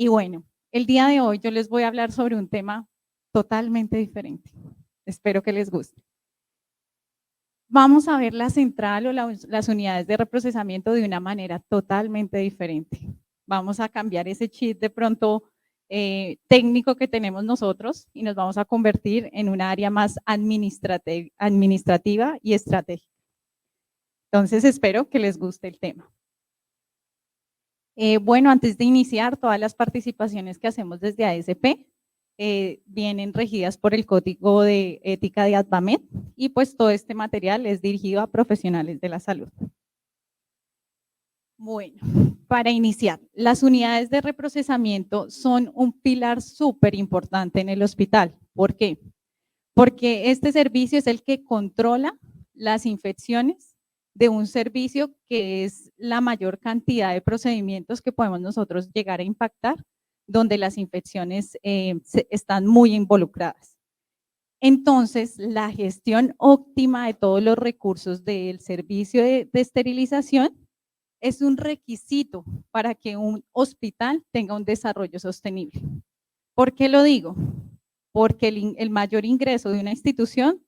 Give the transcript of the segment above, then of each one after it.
Y bueno, el día de hoy yo les voy a hablar sobre un tema totalmente diferente. Espero que les guste. Vamos a ver la central o las unidades de reprocesamiento de una manera totalmente diferente. Vamos a cambiar ese chip de pronto técnico que tenemos nosotros y nos vamos a convertir en un área más administrativa y estratégica. Entonces espero que les guste el tema. Bueno, antes de iniciar, todas las participaciones que hacemos desde ASP vienen regidas por el Código de Ética de ADVAMED y pues todo este material es dirigido a profesionales de la salud. Bueno, para iniciar, las unidades de reprocesamiento son un pilar súper importante en el hospital. ¿Por qué? Porque este servicio es el que controla las infecciones de un servicio que es la mayor cantidad de procedimientos que podemos nosotros llegar a impactar, donde las infecciones están muy involucradas. Entonces, la gestión óptima de todos los recursos del servicio de esterilización es un requisito para que un hospital tenga un desarrollo sostenible. ¿Por qué lo digo? Porque el mayor ingreso de una institución,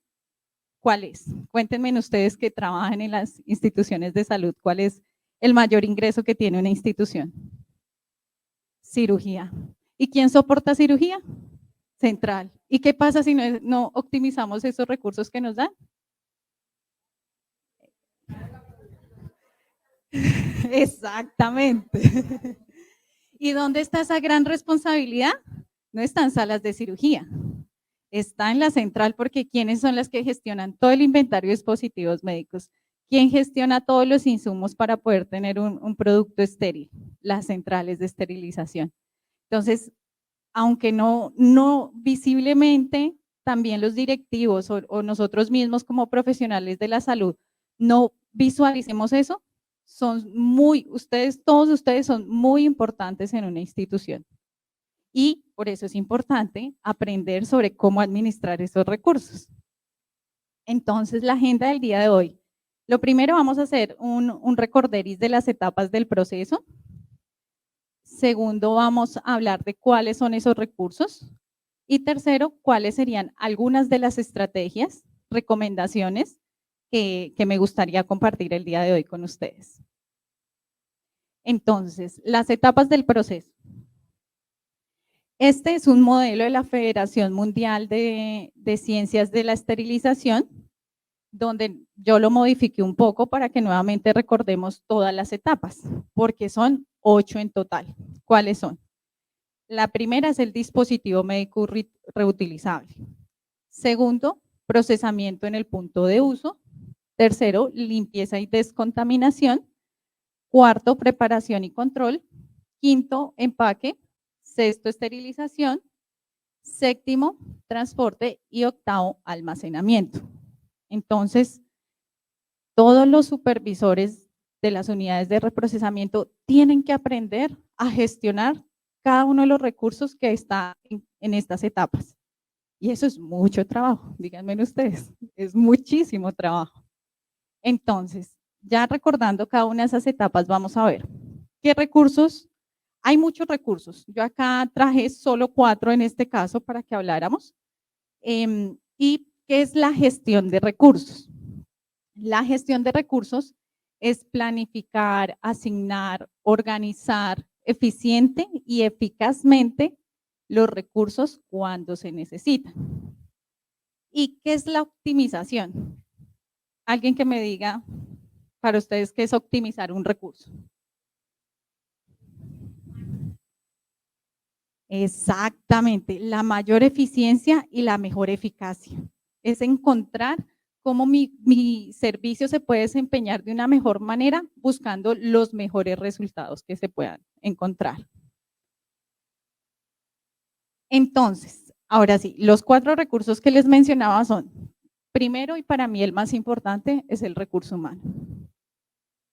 ¿cuál es? Cuéntenme ustedes que trabajan en las instituciones de salud, ¿cuál es el mayor ingreso que tiene una institución? Cirugía. ¿Y quién soporta cirugía? Central. ¿Y qué pasa si no optimizamos esos recursos que nos dan? Exactamente. ¿Y dónde está esa gran responsabilidad? No está en salas de cirugía, está en la central, porque ¿quiénes son las que gestionan todo el inventario de dispositivos médicos? ¿Quién gestiona todos los insumos para poder tener un producto estéril? Las centrales de esterilización. Entonces, aunque no visiblemente, también los directivos o nosotros mismos como profesionales de la salud no visualicemos eso, todos ustedes son muy importantes en una institución. Y por eso es importante aprender sobre cómo administrar esos recursos. Entonces, la agenda del día de hoy. Lo primero, vamos a hacer un recorderis de las etapas del proceso. Segundo, vamos a hablar de cuáles son esos recursos. Y tercero, cuáles serían algunas de las estrategias, recomendaciones que me gustaría compartir el día de hoy con ustedes. Entonces, las etapas del proceso. Este es un modelo de la Federación Mundial de Ciencias de la Esterilización, donde yo lo modifiqué un poco para que nuevamente recordemos todas las etapas, porque son 8 en total. ¿Cuáles son? La primera es el dispositivo médico reutilizable. Segundo, procesamiento en el punto de uso. Tercero, limpieza y descontaminación. Cuarto, preparación y control. Quinto, empaque. Sexto, esterilización. Séptimo, transporte. Y octavo, almacenamiento. Entonces, todos los supervisores de las unidades de reprocesamiento tienen que aprender a gestionar cada uno de los recursos que está en estas etapas. Y eso es mucho trabajo, díganme ustedes, es muchísimo trabajo. Entonces, ya recordando cada una de esas etapas, vamos a ver qué recursos. Hay muchos recursos. Yo acá traje solo 4 en este caso para que habláramos. ¿Y qué es la gestión de recursos? La gestión de recursos es planificar, asignar, organizar eficiente y eficazmente los recursos cuando se necesitan. ¿Y qué es la optimización? Alguien que me diga para ustedes qué es optimizar un recurso. Exactamente, la mayor eficiencia y la mejor eficacia. Es encontrar cómo mi servicio se puede desempeñar de una mejor manera buscando los mejores resultados que se puedan encontrar. Entonces, ahora sí, los 4 recursos que les mencionaba son, primero y para mí el más importante es el recurso humano.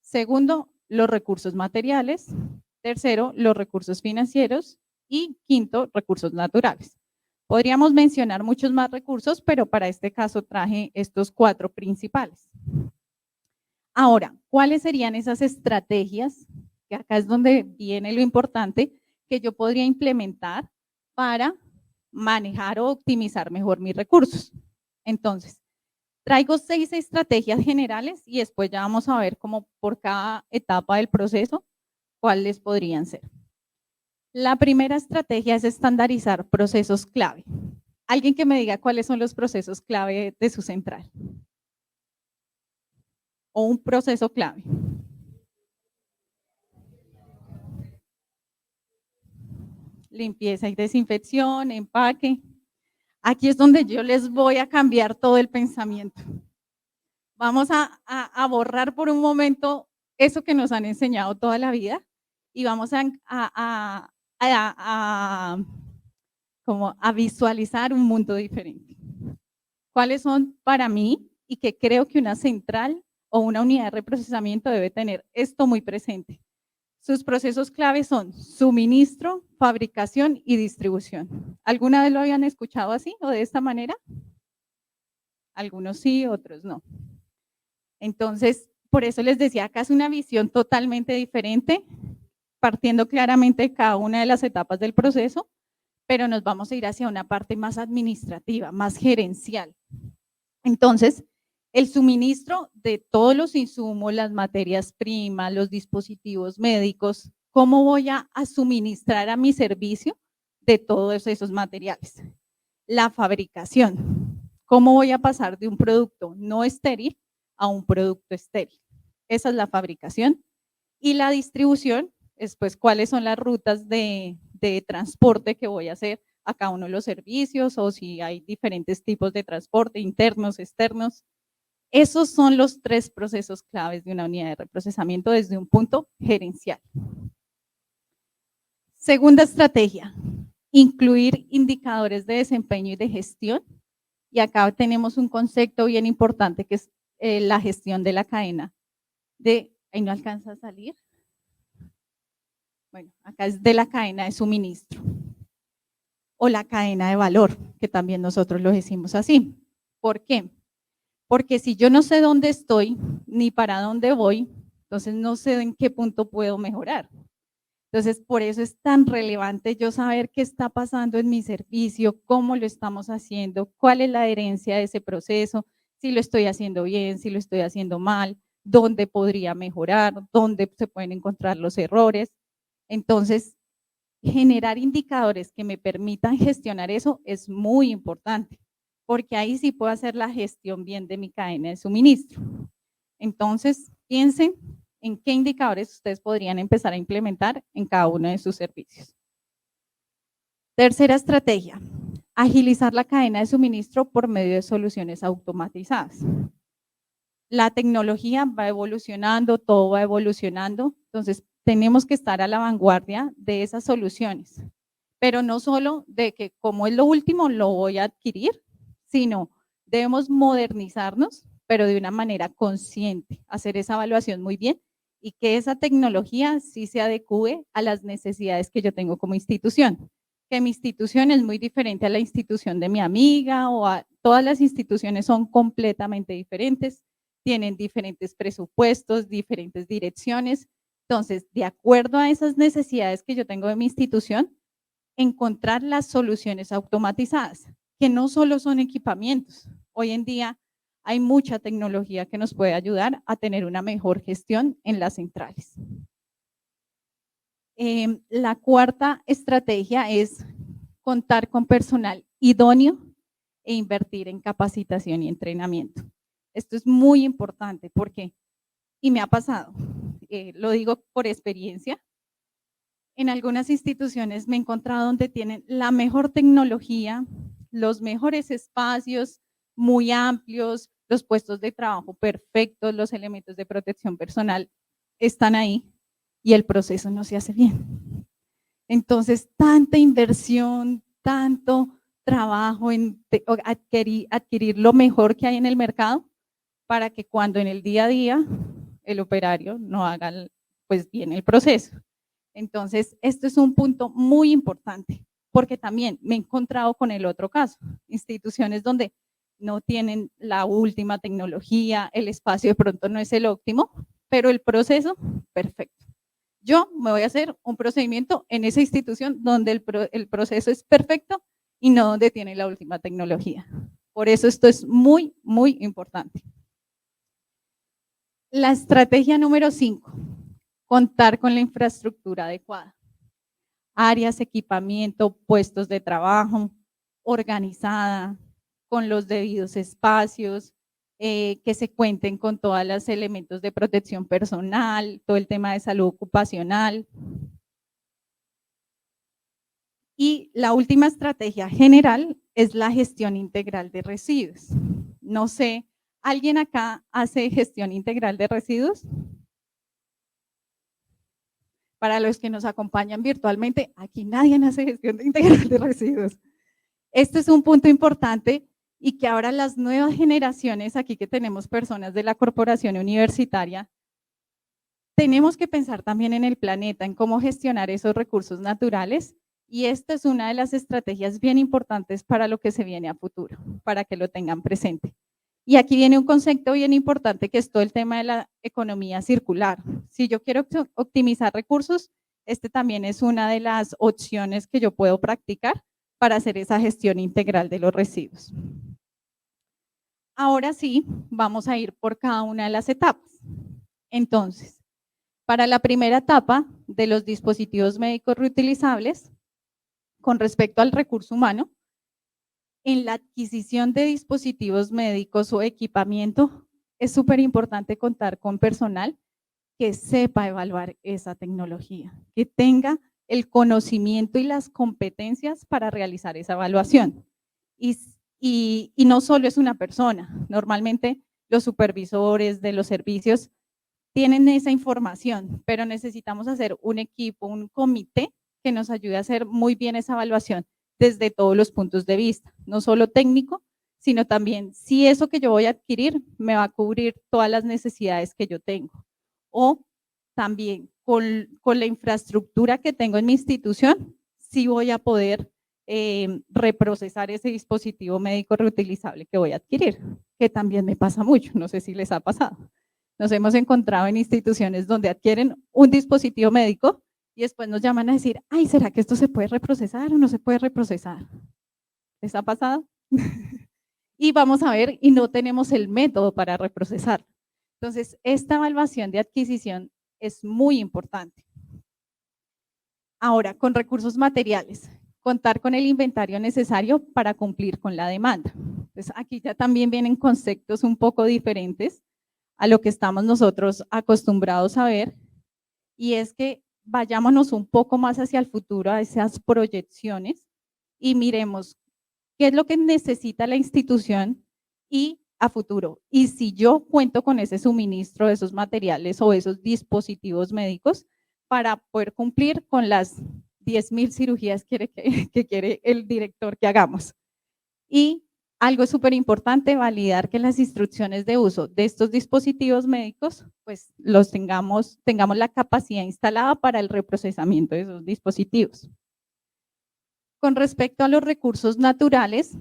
Segundo, los recursos materiales. Tercero, los recursos financieros. Y quinto, recursos naturales. Podríamos mencionar muchos más recursos, pero para este caso traje estos 4 principales. Ahora, ¿cuáles serían esas estrategias? Que acá es donde viene lo importante, que yo podría implementar para manejar o optimizar mejor mis recursos. Entonces, traigo 6 estrategias generales y después ya vamos a ver cómo por cada etapa del proceso, cuáles podrían ser. La primera estrategia es estandarizar procesos clave. Alguien que me diga cuáles son los procesos clave de su central. O un proceso clave. Limpieza y desinfección, empaque. Aquí es donde yo les voy a cambiar todo el pensamiento. Vamos a borrar por un momento eso que nos han enseñado toda la vida y vamos como a visualizar un mundo diferente. ¿Cuáles son para mí y que creo que una central o una unidad de reprocesamiento debe tener esto muy presente? Sus procesos claves son suministro, fabricación y distribución. ¿Alguna vez lo habían escuchado así o de esta manera? Algunos sí, otros no. Entonces, por eso les decía, acá es una visión totalmente diferente, partiendo claramente de cada una de las etapas del proceso, pero nos vamos a ir hacia una parte más administrativa, más gerencial. Entonces, el suministro de todos los insumos, las materias primas, los dispositivos médicos, ¿cómo voy a suministrar a mi servicio de todos esos materiales? La fabricación, ¿cómo voy a pasar de un producto no estéril a un producto estéril? Esa es la fabricación. Y la distribución es pues cuáles son las rutas de transporte que voy a hacer a cada uno de los servicios o si hay diferentes tipos de transporte, internos, externos. Esos son los 3 procesos claves de una unidad de reprocesamiento desde un punto gerencial. Segunda estrategia, incluir indicadores de desempeño y de gestión. Y acá tenemos un concepto bien importante que es la gestión de la cadena. Ahí no alcanza a salir. Bueno, acá es de la cadena de suministro. O la cadena de valor, que también nosotros lo decimos así. ¿Por qué? Porque si yo no sé dónde estoy ni para dónde voy, entonces no sé en qué punto puedo mejorar. Entonces, por eso es tan relevante yo saber qué está pasando en mi servicio, cómo lo estamos haciendo, cuál es la adherencia de ese proceso, si lo estoy haciendo bien, si lo estoy haciendo mal, dónde podría mejorar, dónde se pueden encontrar los errores. Entonces, generar indicadores que me permitan gestionar eso es muy importante, porque ahí sí puedo hacer la gestión bien de mi cadena de suministro. Entonces, piensen en qué indicadores ustedes podrían empezar a implementar en cada uno de sus servicios. Tercera estrategia, agilizar la cadena de suministro por medio de soluciones automatizadas. La tecnología va evolucionando, todo va evolucionando, entonces tenemos que estar a la vanguardia de esas soluciones, pero no solo de que como es lo último lo voy a adquirir, sino debemos modernizarnos, pero de una manera consciente, hacer esa evaluación muy bien y que esa tecnología sí se adecue a las necesidades que yo tengo como institución. Que mi institución es muy diferente a la institución de mi amiga o a todas las instituciones son completamente diferentes, tienen diferentes presupuestos, diferentes direcciones. Entonces, de acuerdo a esas necesidades que yo tengo de mi institución, encontrar las soluciones automatizadas, que no solo son equipamientos. Hoy en día hay mucha tecnología que nos puede ayudar a tener una mejor gestión en las centrales. La cuarta estrategia es contar con personal idóneo e invertir en capacitación y entrenamiento. Esto es muy importante porque, y me ha pasado, lo digo por experiencia, en algunas instituciones me he encontrado donde tienen la mejor tecnología, los mejores espacios muy amplios, los puestos de trabajo perfectos, los elementos de protección personal están ahí y el proceso no se hace bien. Entonces, tanta inversión, tanto trabajo en adquirir lo mejor que hay en el mercado para que cuando en el día a día el operario no haga pues bien el proceso. Entonces, esto es un punto muy importante, porque también me he encontrado con el otro caso, instituciones donde no tienen la última tecnología, el espacio de pronto no es el óptimo, pero el proceso, perfecto. Yo me voy a hacer un procedimiento en esa institución donde el proceso es perfecto y no donde tiene la última tecnología. Por eso esto es muy, muy importante. La estrategia número 5, contar con la infraestructura adecuada. Áreas, equipamiento, puestos de trabajo, organizada, con los debidos espacios, que se cuenten con todos los elementos de protección personal, todo el tema de salud ocupacional. Y la última estrategia general es la gestión integral de residuos. No sé, ¿alguien acá hace gestión integral de residuos? Para los que nos acompañan virtualmente, aquí nadie hace gestión integral de residuos. Este es un punto importante y que ahora las nuevas generaciones, aquí que tenemos personas de la corporación universitaria, tenemos que pensar también en el planeta, en cómo gestionar esos recursos naturales, y esta es una de las estrategias bien importantes para lo que se viene a futuro, para que lo tengan presente. Y aquí viene un concepto bien importante que es todo el tema de la economía circular. Si yo quiero optimizar recursos, este también es una de las opciones que yo puedo practicar para hacer esa gestión integral de los residuos. Ahora sí, vamos a ir por cada una de las etapas. Entonces, para la primera etapa de los dispositivos médicos reutilizables, con respecto al recurso humano, en la adquisición de dispositivos médicos o equipamiento, es súper importante contar con personal que sepa evaluar esa tecnología, que tenga el conocimiento y las competencias para realizar esa evaluación. Y no solo es una persona, normalmente los supervisores de los servicios tienen esa información, pero necesitamos hacer un equipo, un comité que nos ayude a hacer muy bien esa evaluación desde todos los puntos de vista, no solo técnico, sino también si eso que yo voy a adquirir me va a cubrir todas las necesidades que yo tengo. O también con la infraestructura que tengo en mi institución, si voy a poder reprocesar ese dispositivo médico reutilizable que voy a adquirir, que también me pasa mucho, no sé si les ha pasado. Nos hemos encontrado en instituciones donde adquieren un dispositivo médico y después nos llaman a decir, ay, ¿será que esto se puede reprocesar o no se puede reprocesar? ¿Les ha pasado? Y vamos a ver, y no tenemos el método para reprocesar. Entonces, esta evaluación de adquisición es muy importante. Ahora, con recursos materiales, contar con el inventario necesario para cumplir con la demanda. Entonces, aquí ya también vienen conceptos un poco diferentes a lo que estamos nosotros acostumbrados a ver, y es que vayámonos un poco más hacia el futuro, a esas proyecciones, y miremos qué es lo que necesita la institución y a futuro. Y si yo cuento con ese suministro de esos materiales o esos dispositivos médicos para poder cumplir con las 10.000 cirugías que quiere el director que hagamos. Y algo súper importante, validar que las instrucciones de uso de estos dispositivos médicos, pues los tengamos la capacidad instalada para el reprocesamiento de esos dispositivos. Con respecto a los recursos naturales,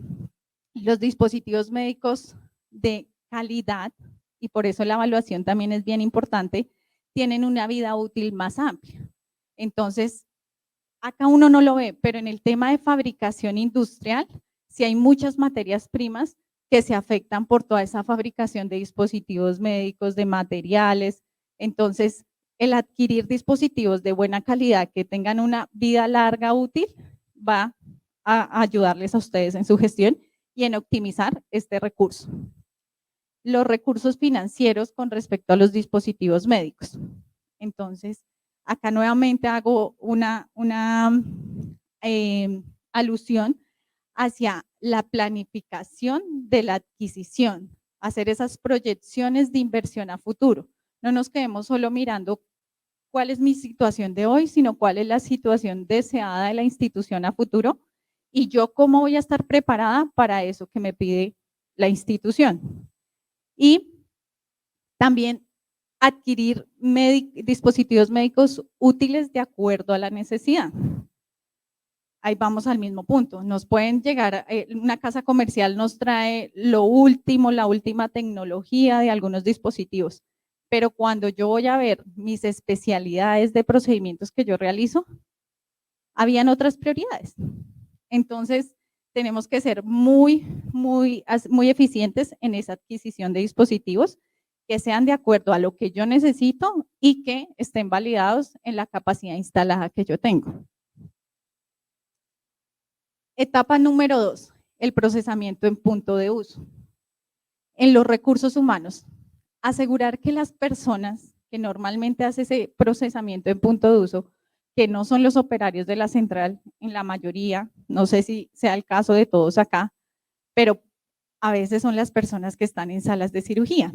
los dispositivos médicos de calidad, y por eso la evaluación también es bien importante, tienen una vida útil más amplia. Entonces, acá uno no lo ve, pero en el tema de fabricación industrial, sí hay muchas materias primas que se afectan por toda esa fabricación de dispositivos médicos, de materiales. Entonces, el adquirir dispositivos de buena calidad que tengan una vida larga útil va a ayudarles a ustedes en su gestión y en optimizar este recurso. Los recursos financieros con respecto a los dispositivos médicos. Entonces, acá nuevamente hago una alusión hacia la planificación de la adquisición, hacer esas proyecciones de inversión a futuro. No nos quedemos solo mirando cuál es mi situación de hoy, sino cuál es la situación deseada de la institución a futuro y yo cómo voy a estar preparada para eso que me pide la institución. Y también adquirir dispositivos médicos útiles de acuerdo a la necesidad. Ahí vamos al mismo punto. Nos pueden llegar, una casa comercial nos trae lo último, la última tecnología de algunos dispositivos, pero cuando yo voy a ver mis especialidades de procedimientos que yo realizo, habían otras prioridades. Entonces, tenemos que ser muy eficientes en esa adquisición de dispositivos que sean de acuerdo a lo que yo necesito y que estén validados en la capacidad instalada que yo tengo. Etapa número 2, el procesamiento en punto de uso. En los recursos humanos, asegurar que las personas que normalmente hacen ese procesamiento en punto de uso, que no son los operarios de la central, en la mayoría, no sé si sea el caso de todos acá, pero a veces son las personas que están en salas de cirugía.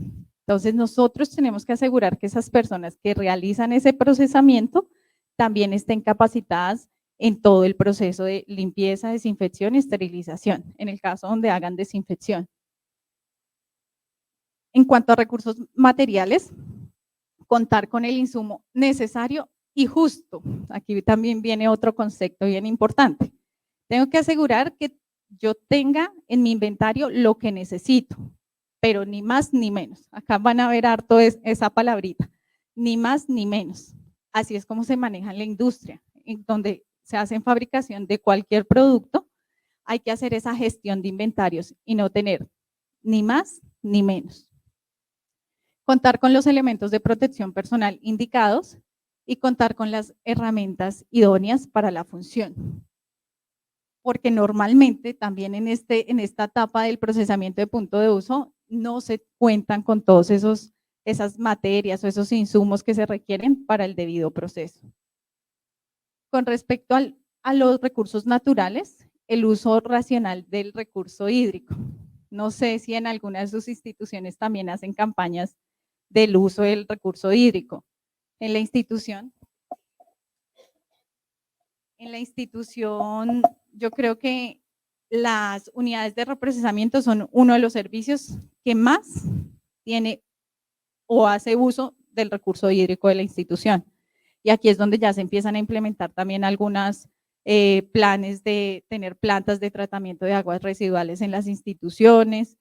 Entonces nosotros tenemos que asegurar que esas personas que realizan ese procesamiento también estén capacitadas en todo el proceso de limpieza, desinfección y esterilización, en el caso donde hagan desinfección. En cuanto a recursos materiales, contar con el insumo necesario y justo. Aquí también viene otro concepto bien importante. Tengo que asegurar que yo tenga en mi inventario lo que necesito, pero ni más ni menos. Acá van a ver harto esa palabrita, ni más ni menos. Así es como se maneja en la industria, en donde se hace fabricación de cualquier producto, hay que hacer esa gestión de inventarios y no tener ni más ni menos. Contar con los elementos de protección personal indicados y contar con las herramientas idóneas para la función. Porque normalmente también en esta etapa del procesamiento de punto de uso no se cuentan con todos esas materias o esos insumos que se requieren para el debido proceso. Con respecto a los recursos naturales, el uso racional del recurso hídrico. No sé si en alguna de sus instituciones también hacen campañas del uso del recurso hídrico. En la institución, yo creo que las unidades de reprocesamiento son uno de los servicios que más tiene o hace uso del recurso hídrico de la institución. Y aquí es donde ya se empiezan a implementar también algunos planes de tener plantas de tratamiento de aguas residuales en las instituciones.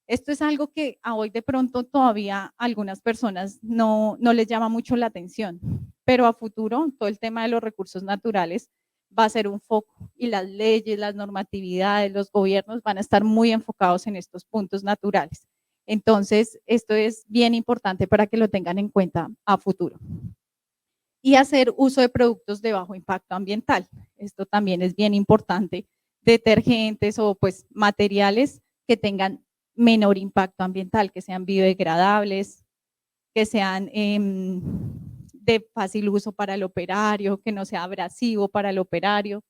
Esto es algo que a hoy de pronto todavía a algunas personas no les llama mucho la atención, pero a futuro todo el tema de los recursos naturales va a ser un foco y las leyes, las normatividades, los gobiernos van a estar muy enfocados en estos puntos naturales. Entonces, esto es bien importante para que lo tengan en cuenta a futuro. Y hacer uso de productos de bajo impacto ambiental. Esto también es bien importante. Detergentes o pues materiales que tengan menor impacto ambiental, que sean biodegradables, que sean de fácil uso para el operario, que no sea abrasivo para el operario.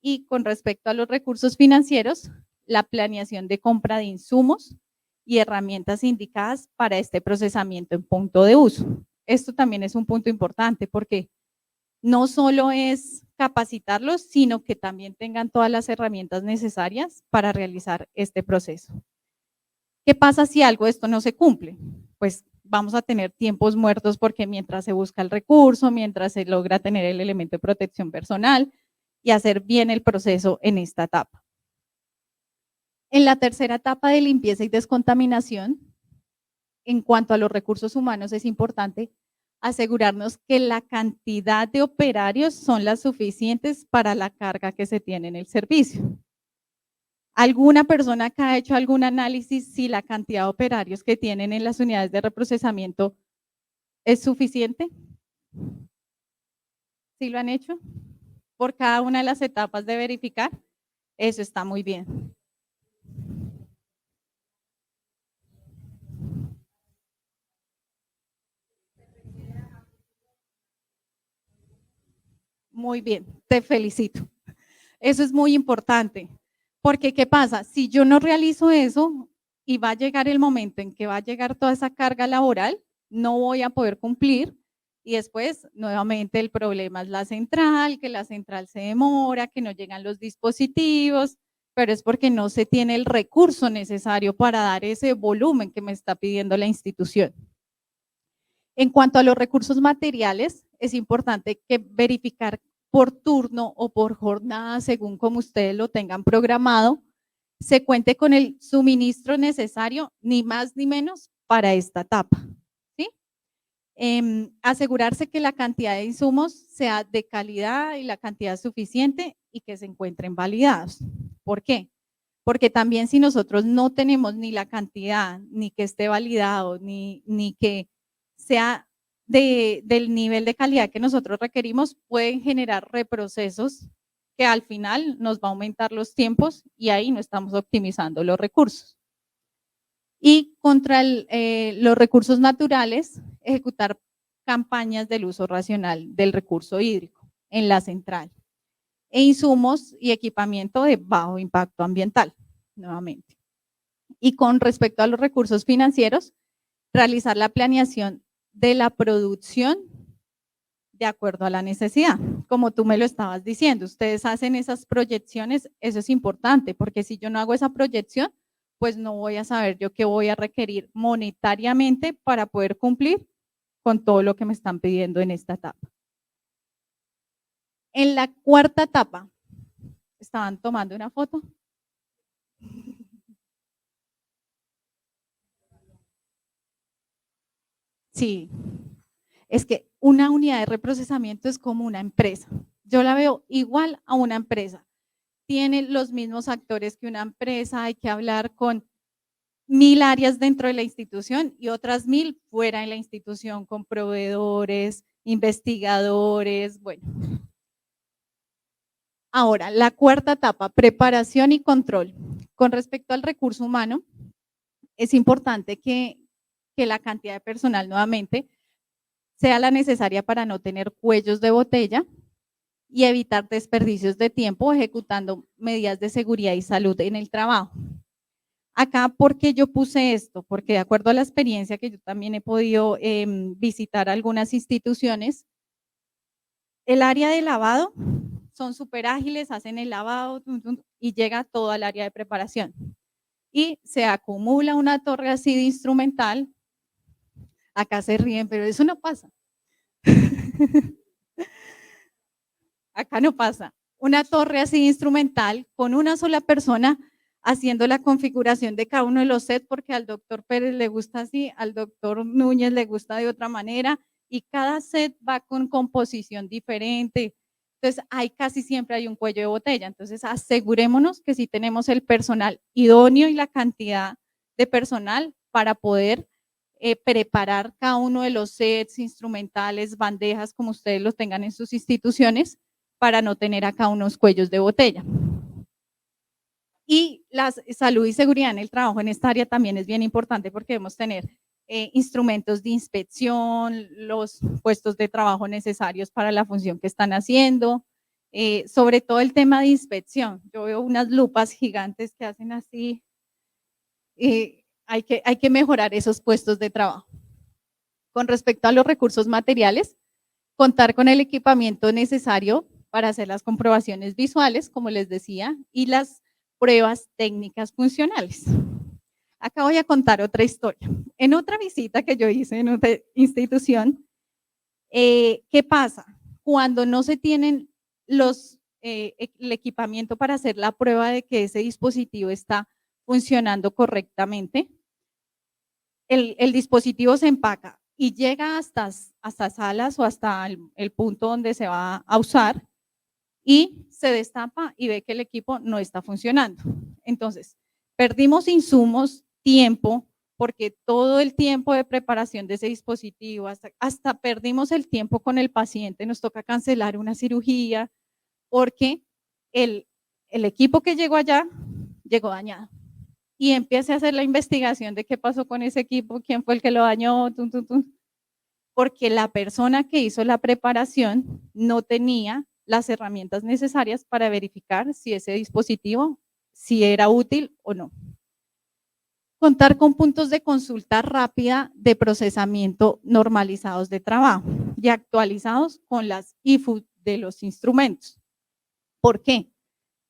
Y con respecto a los recursos financieros, la planeación de compra de insumos y herramientas indicadas para este procesamiento en punto de uso. Esto también es un punto importante porque no solo es capacitarlos, sino que también tengan todas las herramientas necesarias para realizar este proceso. ¿Qué pasa si algo de esto no se cumple? Pues vamos a tener tiempos muertos porque mientras se busca el recurso, mientras se logra tener el elemento de protección personal y hacer bien el proceso en esta etapa. En la tercera etapa de limpieza y descontaminación, en cuanto a los recursos humanos, es importante asegurarnos que la cantidad de operarios son las suficientes para la carga que se tiene en el servicio. ¿Alguna persona que ha hecho algún análisis si la cantidad de operarios que tienen en las unidades de reprocesamiento es suficiente? ¿Sí lo han hecho? Por cada una de las etapas de verificar. Eso está muy bien. Muy bien, te felicito. Eso es muy importante, porque ¿qué pasa? Si yo no realizo eso y va a llegar el momento en que va a llegar toda esa carga laboral, no voy a poder cumplir y después nuevamente el problema es la central, que la central se demora, que no llegan los dispositivos, pero es porque no se tiene el recurso necesario para dar ese volumen que me está pidiendo la institución. En cuanto a los recursos materiales, es importante que verificar por turno o por jornada, según como ustedes lo tengan programado, se cuente con el suministro necesario, ni más ni menos, para esta etapa. ¿Sí? Asegurarse que la cantidad de insumos sea de calidad y la cantidad suficiente y que se encuentren validados. ¿Por qué? Porque también si nosotros no tenemos ni la cantidad, ni que esté validado, ni que sea del nivel de calidad que nosotros requerimos, pueden generar reprocesos que al final nos va a aumentar los tiempos y ahí no estamos optimizando los recursos. Y contra los recursos naturales, ejecutar campañas del uso racional del recurso hídrico en la central e insumos y equipamiento de bajo impacto ambiental, nuevamente. Y con respecto a los recursos financieros, realizar la planeación de la producción de acuerdo a la necesidad. Como tú me lo estabas diciendo, ustedes hacen esas proyecciones, eso es importante, porque si yo no hago esa proyección, pues no voy a saber yo qué voy a requerir monetariamente para poder cumplir con todo lo que me están pidiendo en esta etapa. En la cuarta etapa, ¿estaban tomando una foto? Sí, es que una unidad de reprocesamiento es como una empresa. Yo la veo igual a una empresa. Tiene los mismos actores que una empresa, hay que hablar con 1000 áreas dentro de la institución y otras 1000 fuera de la institución, con proveedores, investigadores, bueno. Ahora, la cuarta etapa, preparación y control. Con respecto al recurso humano, es importante que la cantidad de personal nuevamente sea la necesaria para no tener cuellos de botella y evitar desperdicios de tiempo ejecutando medidas de seguridad y salud en el trabajo. Acá, ¿por qué yo puse esto? Porque de acuerdo a la experiencia que yo también he podido visitar algunas instituciones, el área de lavado son súper ágiles, hacen el lavado y llega todo al área de preparación. Y se acumula una torre así de instrumental. Acá se ríen, pero eso no pasa. Acá no pasa. Una torre así instrumental con una sola persona haciendo la configuración de cada uno de los sets, porque al doctor Pérez le gusta así, al doctor Núñez le gusta de otra manera, y cada set va con composición diferente. Entonces, casi siempre hay un cuello de botella. Entonces, asegurémonos que sí tenemos el personal idóneo y la cantidad de personal para poder preparar cada uno de los sets, instrumentales, bandejas, como ustedes los tengan en sus instituciones, para no tener acá unos cuellos de botella. Y la salud y seguridad en el trabajo en esta área también es bien importante porque debemos tener instrumentos de inspección, los puestos de trabajo necesarios para la función que están haciendo, sobre todo el tema de inspección. Yo veo unas lupas gigantes que hacen así, hay que mejorar esos puestos de trabajo. Con respecto a los recursos materiales, contar con el equipamiento necesario para hacer las comprobaciones visuales, como les decía, y las pruebas técnicas funcionales. Acá voy a contar otra historia. En otra visita que yo hice en otra institución, ¿qué pasa? Cuando no se tienen el equipamiento para hacer la prueba de que ese dispositivo está funcionando correctamente, el dispositivo se empaca y llega hasta salas o hasta el punto donde se va a usar y se destapa y ve que el equipo no está funcionando. Entonces, perdimos insumos, tiempo, porque todo el tiempo de preparación de ese dispositivo, hasta perdimos el tiempo con el paciente, nos toca cancelar una cirugía, porque el equipo que llegó allá llegó dañado. Y empiece a hacer la investigación de qué pasó con ese equipo, quién fue el que lo dañó, porque la persona que hizo la preparación no tenía las herramientas necesarias para verificar si ese dispositivo si era útil o no. Contar con puntos de consulta rápida de procesamiento normalizados de trabajo y actualizados con las IFU de los instrumentos. ¿Por qué?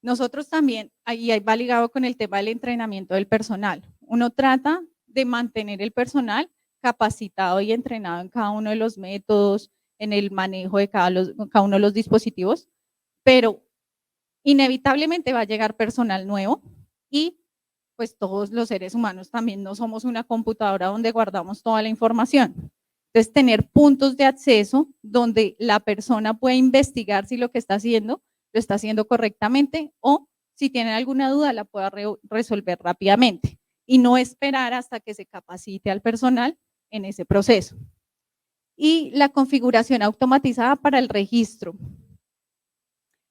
Nosotros también, ahí va ligado con el tema del entrenamiento del personal. Uno trata de mantener el personal capacitado y entrenado en cada uno de los métodos, en el manejo de cada uno de los dispositivos, pero inevitablemente va a llegar personal nuevo y pues todos los seres humanos también no somos una computadora donde guardamos toda la información. Entonces, tener puntos de acceso donde la persona puede investigar si lo que está haciendo lo está haciendo correctamente o si tienen alguna duda la pueda resolver rápidamente y no esperar hasta que se capacite al personal en ese proceso. Y la configuración automatizada para el registro.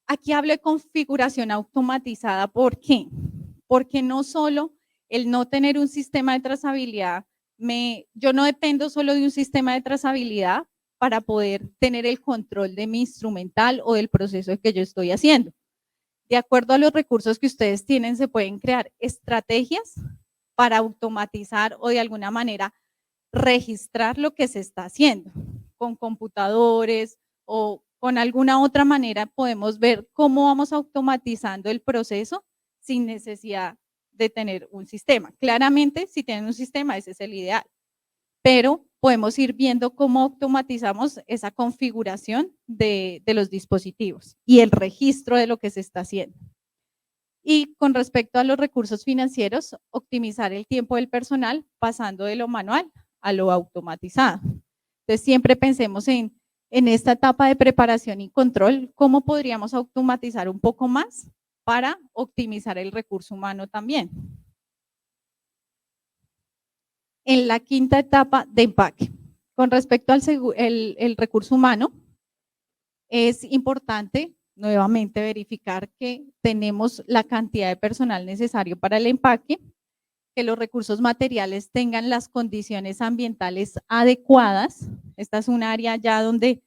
Aquí hablo de configuración automatizada, ¿por qué? Porque no solo el no tener un sistema de trazabilidad, yo no dependo solo de un sistema de trazabilidad para poder tener el control de mi instrumental o del proceso que yo estoy haciendo. De acuerdo a los recursos que ustedes tienen, se pueden crear estrategias para automatizar o de alguna manera registrar lo que se está haciendo. Con computadores o con alguna otra manera podemos ver cómo vamos automatizando el proceso sin necesidad de tener un sistema. Claramente, si tienen un sistema, ese es el ideal. Pero podemos ir viendo cómo automatizamos esa configuración de los dispositivos y el registro de lo que se está haciendo. Y con respecto a los recursos financieros, optimizar el tiempo del personal pasando de lo manual a lo automatizado. Entonces, siempre pensemos en esta etapa de preparación y control, cómo podríamos automatizar un poco más para optimizar el recurso humano también. En la quinta etapa de empaque, con respecto al el recurso humano, es importante nuevamente verificar que tenemos la cantidad de personal necesario para el empaque, que los recursos materiales tengan las condiciones ambientales adecuadas. Esta es un área ya donde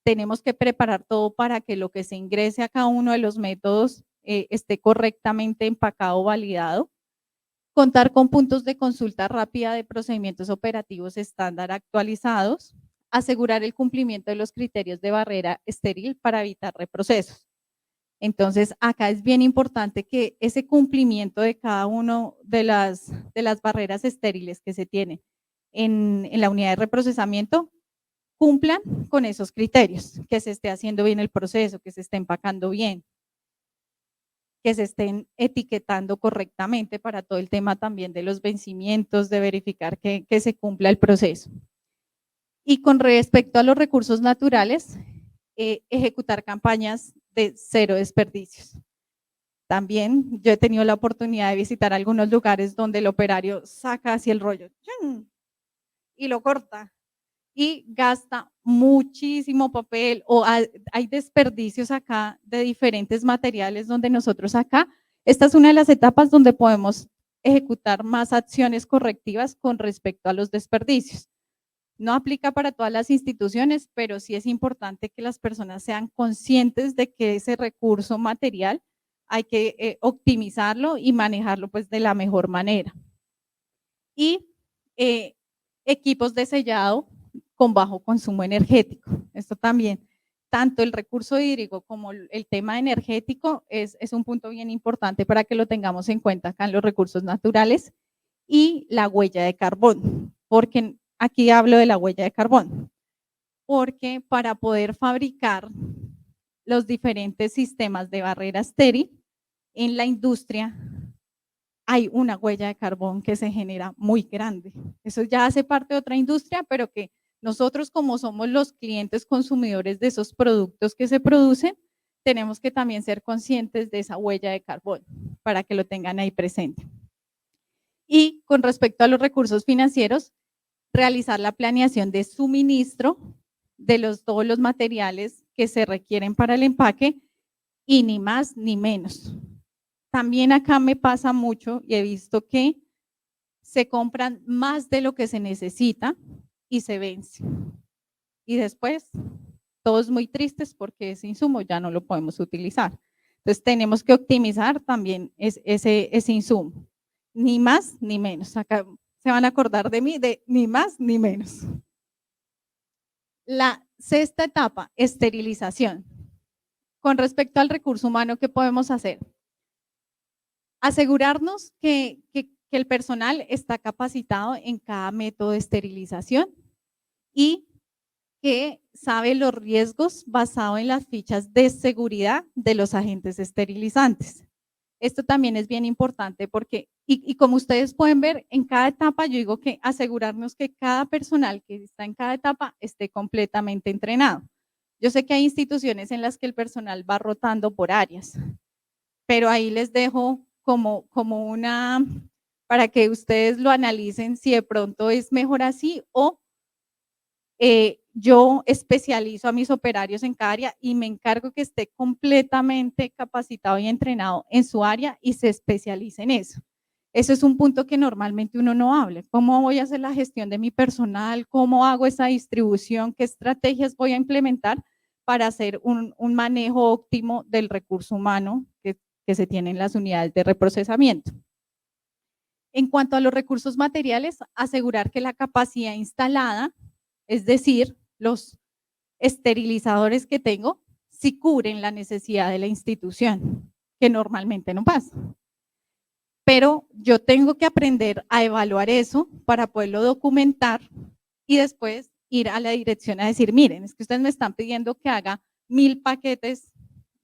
tenemos que preparar todo para que lo que se ingrese a cada uno de los métodos esté correctamente empacado o validado. Contar con puntos de consulta rápida de procedimientos operativos estándar actualizados. Asegurar el cumplimiento de los criterios de barrera estéril para evitar reprocesos. Entonces, acá es bien importante que ese cumplimiento de cada uno de las barreras estériles que se tienen en la unidad de reprocesamiento cumplan con esos criterios, que se esté haciendo bien el proceso, que se esté empacando bien, que se estén etiquetando correctamente para todo el tema también de los vencimientos, de verificar que se cumpla el proceso. Y con respecto a los recursos naturales, ejecutar campañas de cero desperdicios. También yo he tenido la oportunidad de visitar algunos lugares donde el operario saca así el rollo y lo corta y gasta muchísimo papel o hay desperdicios acá de diferentes materiales donde nosotros acá, esta es una de las etapas donde podemos ejecutar más acciones correctivas con respecto a los desperdicios. No aplica para todas las instituciones, pero sí es importante que las personas sean conscientes de que ese recurso material hay que optimizarlo y manejarlo pues de la mejor manera. Y equipos de sellado con bajo consumo energético. Esto también, tanto el recurso hídrico como el tema energético es un punto bien importante para que lo tengamos en cuenta acá en los recursos naturales. Y la huella de carbón, porque aquí hablo de la huella de carbón, porque para poder fabricar los diferentes sistemas de barrera estéril en la industria hay una huella de carbón que se genera muy grande. Eso ya hace parte de otra industria, pero que nosotros como somos los clientes consumidores de esos productos que se producen, tenemos que también ser conscientes de esa huella de carbón para que lo tengan ahí presente. Y con respecto a los recursos financieros, realizar la planeación de suministro de todos los materiales que se requieren para el empaque y ni más ni menos. También acá me pasa mucho y he visto que se compran más de lo que se necesita y se vence. Y después, todos muy tristes porque ese insumo ya no lo podemos utilizar. Entonces, tenemos que optimizar también ese insumo. Ni más ni menos. Acá se van a acordar de mí de ni más ni menos. La sexta etapa, esterilización. Con respecto al recurso humano, ¿qué podemos hacer? Asegurarnos que el personal está capacitado en cada método de esterilización y que sabe los riesgos basado en las fichas de seguridad de los agentes esterilizantes. Esto también es bien importante porque, y como ustedes pueden ver, en cada etapa yo digo que asegurarnos que cada personal que está en cada etapa esté completamente entrenado. Yo sé que hay instituciones en las que el personal va rotando por áreas, pero ahí les dejo como una, para que ustedes lo analicen si de pronto es mejor así o yo especializo a mis operarios en cada área y me encargo que esté completamente capacitado y entrenado en su área y se especialice en eso. Eso es un punto que normalmente uno no habla. ¿Cómo voy a hacer la gestión de mi personal? ¿Cómo hago esa distribución? ¿Qué estrategias voy a implementar para hacer un manejo óptimo del recurso humano que se tiene en las unidades de reprocesamiento? En cuanto a los recursos materiales, asegurar que la capacidad instalada, es decir, los esterilizadores que tengo, sí cubren la necesidad de la institución, que normalmente no pasa. Pero yo tengo que aprender a evaluar eso para poderlo documentar y después ir a la dirección a decir, miren, es que ustedes me están pidiendo que haga 1000 paquetes,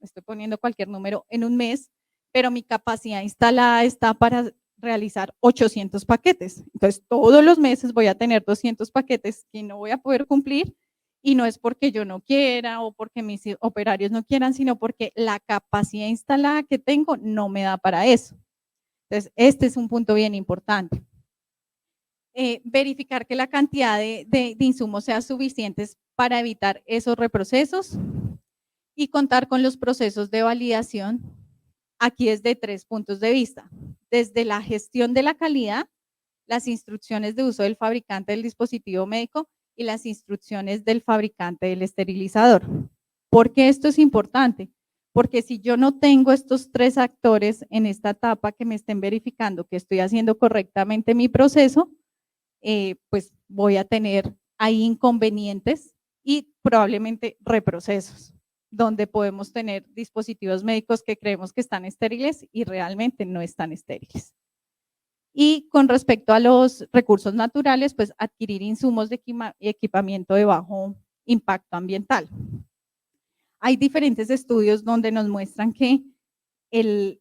estoy poniendo cualquier número, en un mes, pero mi capacidad instalada está para realizar 800 paquetes. Entonces, todos los meses voy a tener 200 paquetes que no voy a poder cumplir y no es porque yo no quiera o porque mis operarios no quieran, sino porque la capacidad instalada que tengo no me da para eso. Entonces, este es un punto bien importante. Verificar que la cantidad de insumos sea suficientes para evitar esos reprocesos y contar con los procesos de validación aquí desde 3 puntos de vista. Desde la gestión de la calidad, las instrucciones de uso del fabricante del dispositivo médico y las instrucciones del fabricante del esterilizador. ¿Por qué esto es importante? Porque si yo no tengo estos 3 actores en esta etapa que me estén verificando que estoy haciendo correctamente mi proceso, pues voy a tener ahí inconvenientes y probablemente reprocesos, donde podemos tener dispositivos médicos que creemos que están estériles y realmente no están estériles. Y con respecto a los recursos naturales, pues adquirir insumos de equipamiento de bajo impacto ambiental. Hay diferentes estudios donde nos muestran que el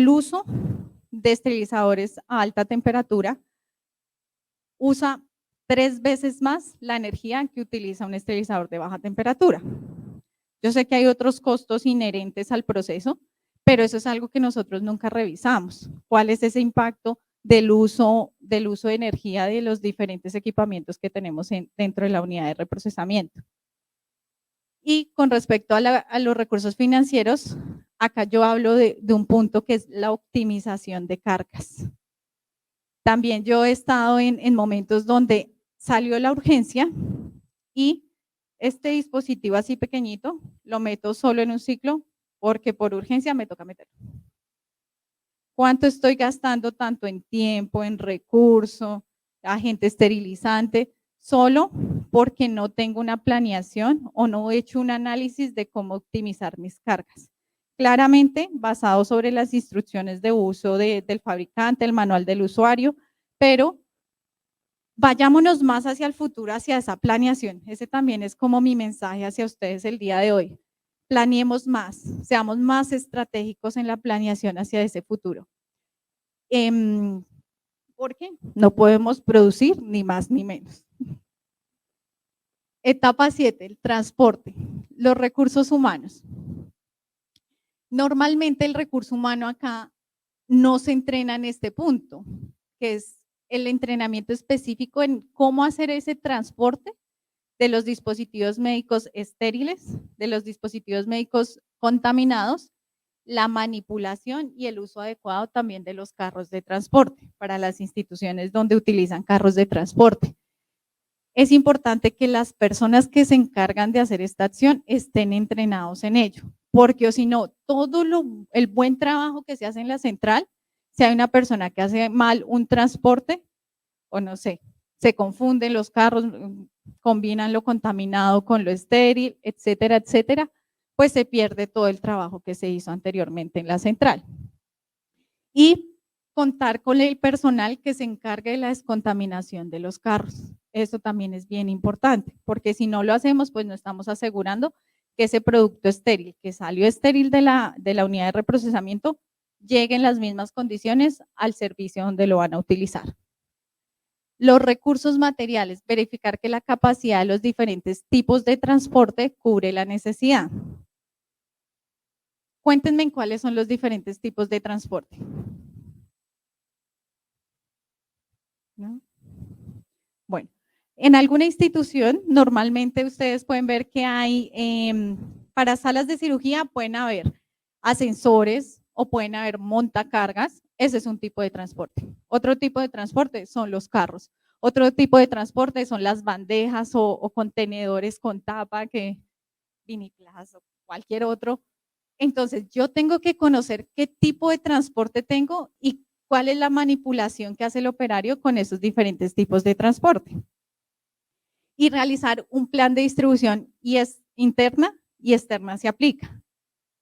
uso de esterilizadores a alta temperatura usa 3 veces más la energía que utiliza un esterilizador de baja temperatura. Yo sé que hay otros costos inherentes al proceso, pero eso es algo que nosotros nunca revisamos. ¿Cuál es ese impacto del uso de energía de los diferentes equipamientos que tenemos dentro de la unidad de reprocesamiento? Y con respecto a los recursos financieros, acá yo hablo de un punto que es la optimización de cargas. También yo he estado en momentos donde salió la urgencia y este dispositivo así pequeñito lo meto solo en un ciclo porque por urgencia me toca meterlo. ¿Cuánto estoy gastando tanto en tiempo, en recurso, agente esterilizante? Solo porque no tengo una planeación o no he hecho un análisis de cómo optimizar mis cargas. Claramente basado sobre las instrucciones de uso del fabricante, el manual del usuario, pero vayámonos más hacia el futuro, hacia esa planeación. Ese también es como mi mensaje hacia ustedes el día de hoy. Planeemos más, seamos más estratégicos en la planeación hacia ese futuro. Porque no podemos producir ni más ni menos. Etapa 7, el transporte, los recursos humanos. Normalmente el recurso humano acá no se entrena en este punto, que es el entrenamiento específico en cómo hacer ese transporte de los dispositivos médicos estériles, de los dispositivos médicos contaminados, la manipulación y el uso adecuado también de los carros de transporte para las instituciones donde utilizan carros de transporte. Es importante que las personas que se encargan de hacer esta acción estén entrenados en ello, porque o si no, todo el buen trabajo que se hace en la central, si hay una persona que hace mal un transporte, o no sé, se confunden los carros, combinan lo contaminado con lo estéril, etcétera, etcétera, pues se pierde todo el trabajo que se hizo anteriormente en la central. Y contar con el personal que se encargue de la descontaminación de los carros. Eso también es bien importante, porque si no lo hacemos, pues no estamos asegurando que ese producto estéril, que salió estéril de la unidad de reprocesamiento, lleguen las mismas condiciones al servicio donde lo van a utilizar. Los recursos materiales, verificar que la capacidad de los diferentes tipos de transporte cubre la necesidad. Cuéntenme en cuáles son los diferentes tipos de transporte. ¿No? Bueno, en alguna institución, normalmente ustedes pueden ver que hay, para salas de cirugía pueden haber ascensores o pueden haber montacargas. Ese es un tipo de transporte. Otro tipo de transporte son los carros. Otro tipo de transporte son las bandejas o contenedores con tapa, que viniclas o cualquier otro. Entonces, yo tengo que conocer qué tipo de transporte tengo y cuál es la manipulación que hace el operario con esos diferentes tipos de transporte. Y realizar un plan de distribución y es interna y externa se aplica.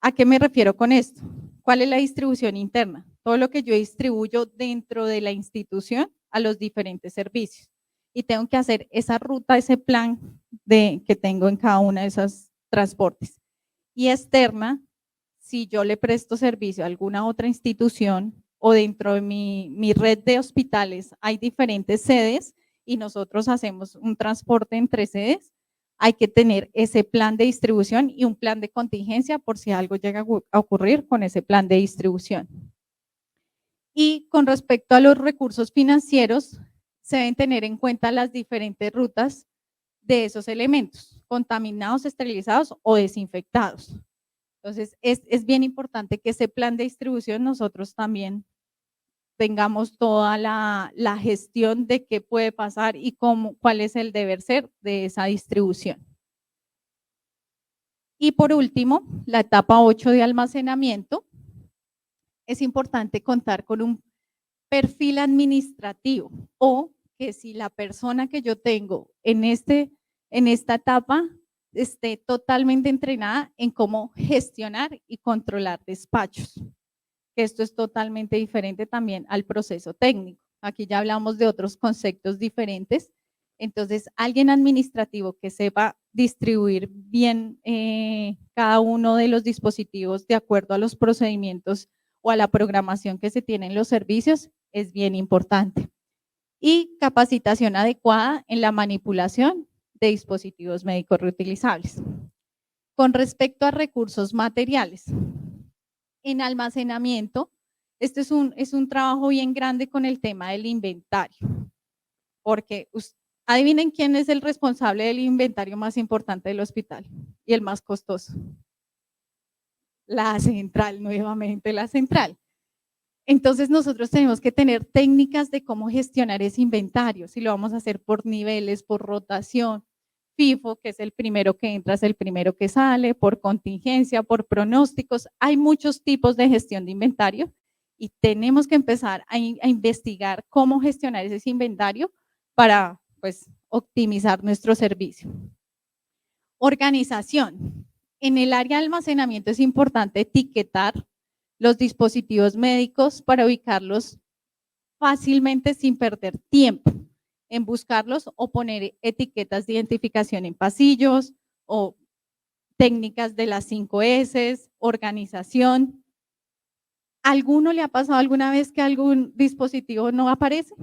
¿A qué me refiero con esto? ¿Cuál es la distribución interna? Todo lo que yo distribuyo dentro de la institución a los diferentes servicios. Y tengo que hacer esa ruta, ese plan que tengo en cada una de esos transportes. Y externa, si yo le presto servicio a alguna otra institución o dentro de mi red de hospitales hay diferentes sedes y nosotros hacemos un transporte entre sedes, hay que tener ese plan de distribución y un plan de contingencia por si algo llega a ocurrir con ese plan de distribución. Y con respecto a los recursos financieros, se deben tener en cuenta las diferentes rutas de esos elementos, contaminados, esterilizados o desinfectados. Entonces, es bien importante que ese plan de distribución nosotros también tengamos toda la gestión de qué puede pasar y cuál es el deber ser de esa distribución. Y por último, la etapa 8 de almacenamiento. Es importante contar con un perfil administrativo o que si la persona que yo tengo en esta etapa esté totalmente entrenada en cómo gestionar y controlar despachos. Esto es totalmente diferente también al proceso técnico. Aquí ya hablamos de otros conceptos diferentes. Entonces, alguien administrativo que sepa distribuir bien cada uno de los dispositivos de acuerdo a los procedimientos o a la programación que se tiene en los servicios es bien importante. Y capacitación adecuada en la manipulación de dispositivos médicos reutilizables. Con respecto a recursos materiales, en almacenamiento, este es un trabajo bien grande con el tema del inventario, porque adivinen quién es el responsable del inventario más importante del hospital y el más costoso. La central, nuevamente la central. Entonces nosotros tenemos que tener técnicas de cómo gestionar ese inventario, si lo vamos a hacer por niveles, por rotación, FIFO, que es el primero que entra, es el primero que sale, por contingencia, por pronósticos. Hay muchos tipos de gestión de inventario y tenemos que empezar a investigar cómo gestionar ese inventario para pues optimizar nuestro servicio. Organización. En el área de almacenamiento es importante etiquetar los dispositivos médicos para ubicarlos fácilmente sin perder tiempo en buscarlos o poner etiquetas de identificación en pasillos o técnicas de las 5 S, organización. ¿Alguno le ha pasado alguna vez que algún dispositivo no aparece?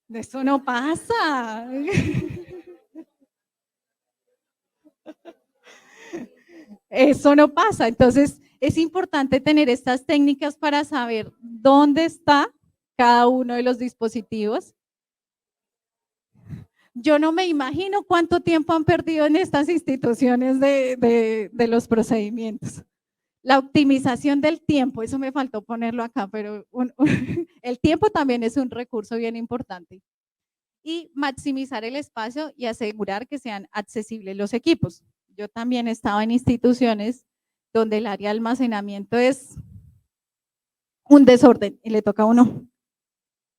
Eso no pasa. Eso no pasa. Entonces, es importante tener estas técnicas para saber dónde está cada uno de los dispositivos. Yo no me imagino cuánto tiempo han perdido en estas instituciones de los procedimientos. La optimización del tiempo, eso me faltó ponerlo acá, pero el tiempo también es un recurso bien importante. Y maximizar el espacio y asegurar que sean accesibles los equipos. Yo también he estado en instituciones donde el área de almacenamiento es un desorden y le toca a uno.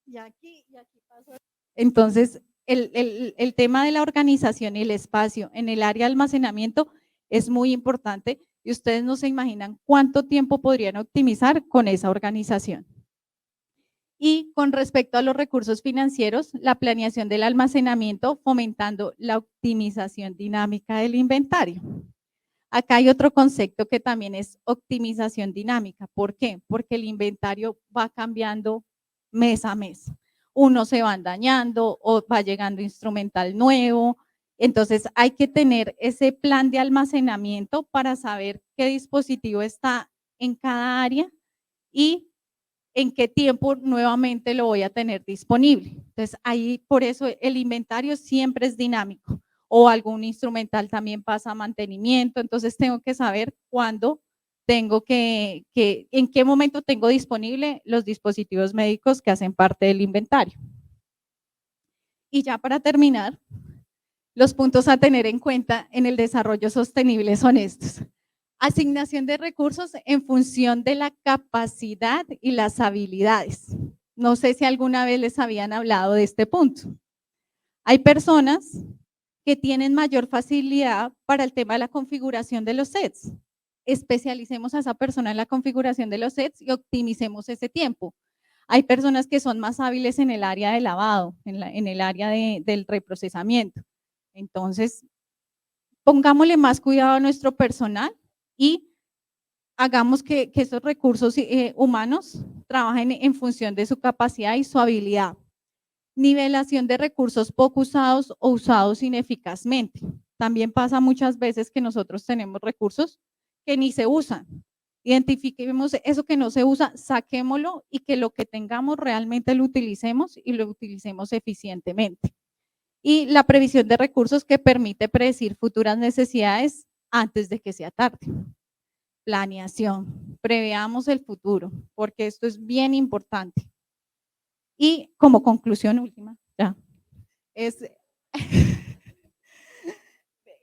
Y aquí pasó. Entonces, el tema de la organización y el espacio en el área de almacenamiento es muy importante y ustedes no se imaginan cuánto tiempo podrían optimizar con esa organización. Y con respecto a los recursos financieros, la planeación del almacenamiento fomentando la optimización dinámica del inventario. Acá hay otro concepto que también es optimización dinámica. ¿Por qué? Porque el inventario va cambiando mes a mes. Unos se van dañando o va llegando instrumental nuevo. Entonces hay que tener ese plan de almacenamiento para saber qué dispositivo está en cada área y en qué tiempo nuevamente lo voy a tener disponible. Entonces, ahí por eso el inventario siempre es dinámico o algún instrumental también pasa a mantenimiento, entonces tengo que saber cuándo tengo en qué momento tengo disponible los dispositivos médicos que hacen parte del inventario. Y ya para terminar, los puntos a tener en cuenta en el desarrollo sostenible son estos. Asignación de recursos en función de la capacidad y las habilidades. No sé si alguna vez les habían hablado de este punto. Hay personas que tienen mayor facilidad para el tema de la configuración de los sets. Especialicemos a esa persona en la configuración de los sets y optimicemos ese tiempo. Hay personas que son más hábiles en el área de lavado, en el área del reprocesamiento. Entonces, pongámosle más cuidado a nuestro personal y hagamos que esos recursos humanos trabajen en función de su capacidad y su habilidad. Nivelación de recursos poco usados o usados ineficazmente. También pasa muchas veces que nosotros tenemos recursos que ni se usan. Identifiquemos eso que no se usa, saquémoslo y que lo que tengamos realmente lo utilicemos y lo utilicemos eficientemente. Y la previsión de recursos que permite predecir futuras necesidades antes de que sea tarde. Planeación, preveamos el futuro, porque esto es bien importante. Y como conclusión última, ya, es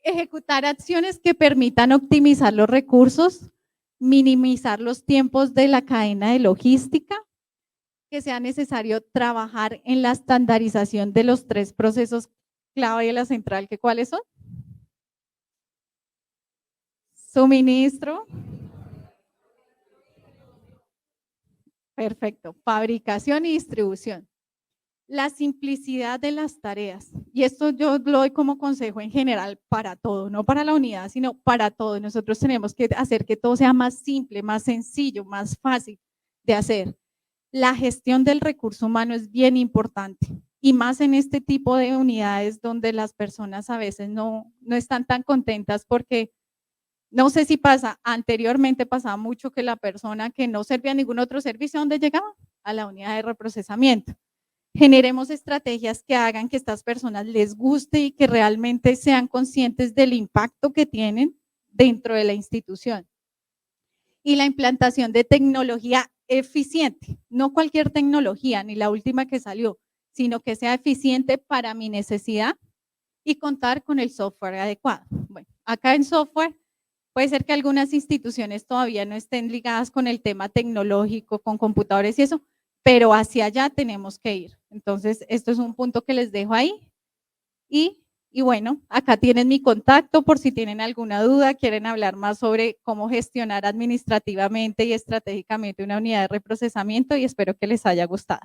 ejecutar acciones que permitan optimizar los recursos, minimizar los tiempos de la cadena de logística, que sea necesario trabajar en la estandarización de los 3 procesos clave de la central, que ¿cuáles son? Suministro. Perfecto. Fabricación y distribución. La simplicidad de las tareas. Y esto yo lo doy como consejo en general para todo, no para la unidad, sino para todo. Nosotros tenemos que hacer que todo sea más simple, más sencillo, más fácil de hacer. La gestión del recurso humano es bien importante y más en este tipo de unidades donde las personas a veces no están tan contentas porque no sé si pasa, anteriormente pasaba mucho que la persona que no servía a ningún otro servicio, ¿dónde llegaba? A la unidad de reprocesamiento. Generemos estrategias que hagan que estas personas les guste y que realmente sean conscientes del impacto que tienen dentro de la institución. Y la implantación de tecnología eficiente, no cualquier tecnología, ni la última que salió, sino que sea eficiente para mi necesidad y contar con el software adecuado. Bueno, acá en software puede ser que algunas instituciones todavía no estén ligadas con el tema tecnológico, con computadores y eso, pero hacia allá tenemos que ir. Entonces, esto es un punto que les dejo ahí. Y bueno, acá tienen mi contacto por si tienen alguna duda, quieren hablar más sobre cómo gestionar administrativamente y estratégicamente una unidad de reprocesamiento y espero que les haya gustado.